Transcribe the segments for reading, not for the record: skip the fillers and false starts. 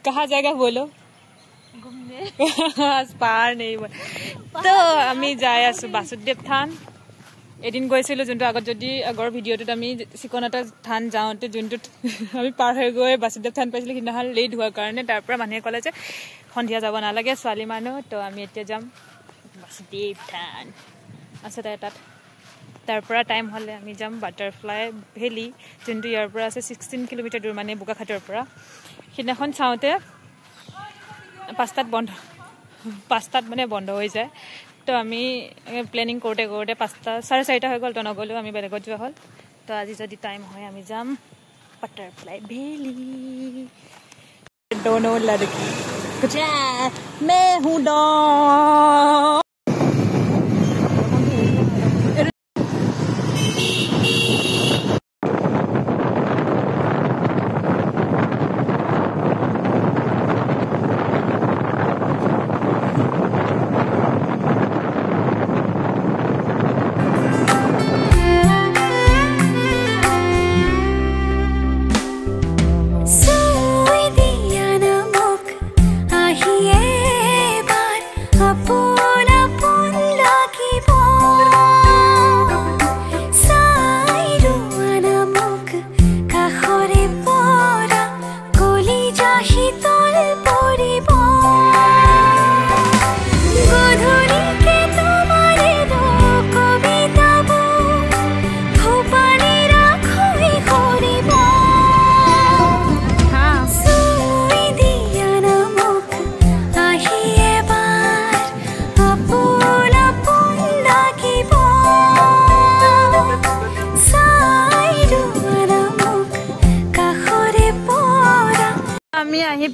कहाँ जाएगा बोलो घूमने पार नहीं तो आमी जाय आसु बासुदेव थान এদিন গৈছিলো যোনটো আগত যদি আগৰ ভিডিওটোত আমি সিকনাটা থান যাওঁতে যোনটো আমি পাৰ হৈ গৈ বাসুদেৱ থান পাইছিলো কিনাহাল লেট হোৱাৰ কাৰণে তাৰ পৰা মানুহে ক'লে যে সন্ধিয়া যাব নালাগে ছোৱালী মানুহ তো আমি এতিয়া যাম বাসুদেৱ থান আছে তাত তাৰ পৰা টাইম হলে আমি যাম বাটাৰফ্লাই ভেলি যোনটো ইয়াৰ পৰা আছে 16 কিলোমিটাৰ দূৰ মানে বোকাখাটৰ পৰা সিদিনাখন চাওঁতে 5টাত বন্ধ 5টাত মানে বন্ধ হৈ যায় तो आमी प्लानिंग करते करते 5टा 4:30 हो गल तो नगलो आमी बेलेगत जोआ हल तो आज जदि टाइम होय आमी जाम बटरफ्लाई वैली दोनों लड़की कुछ मैं हूं डॉ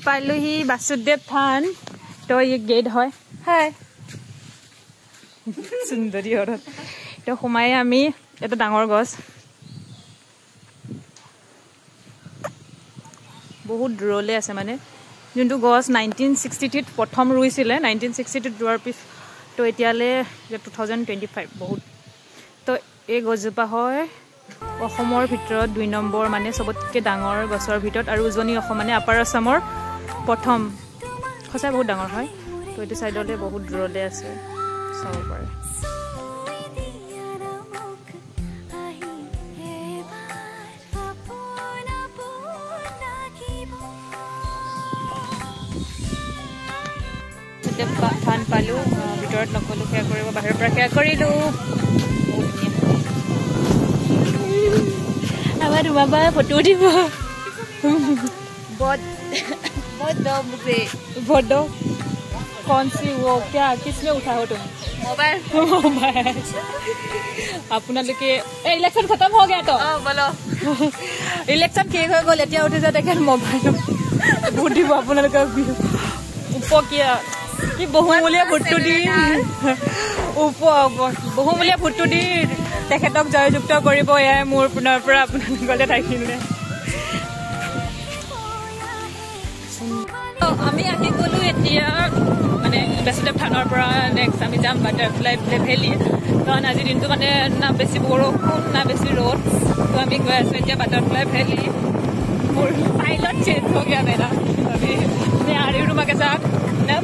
पालू ही बासुदेव थान तो ये गेट है हाय सुंदरी औरत तो हुमाय आमी एटा डांगर गस बहुत दूरले আছে মানে যোনটো গছ 1963 প্ৰথম ৰুইছিলে 1962 ৰুৱাৰ পিছ তো এতিয়ালে 2025 বহুত তো এই গছজোপা হয় অসমৰ ভিতৰত 2 নম্বৰ মানে সবতকে ডাঙৰ গছৰ ভিতৰত আৰু উজনি অসম মানে আপাৰ আসামৰ प्रथम खसा बहुत डांगर है तो ये साइडले बहुत दूरले আছে सब पारे थान पालू ভিতৰত নকলো খেয়া কৰিব বাহিৰৰ পৰা খেয়া কৰিলো আমাৰ বাবা ফটো দিব बहुत दो मुझे फोटो कौन सी वो क्या किसमें उठा हो तुम मोबाइल अपना लोके इलेक्शन खत्म हो गया तो बोलो इलेक्शन के हो गल एतिया उठि जा देखे मोबाइल बुद्धि अपना लोके उपकिया कि बहुमूल्य फुटू दी बहुमूल्य फुटू दी तेखेतक जययुक्त करिब या मोर पुনৰ পৰা अपना গলে থাকিলে আমি আহি গলো এতিয়া মানে বাসুদেৱ থানৰ পৰা নেক্সট আমি যাম বাটাৰফ্লাই ভেলি কাৰণ আজি দিনটো মানে না বেছি বৰষুণ না বেছি ৰ'দ তো আমি গৈ আছো এতিয়া বাটাৰফ্লাই ভেলি মোৰ পাইলট চেঞ্জ হৈ গया मेरा अभी मैं आ रही हूँ रूम के साथ ना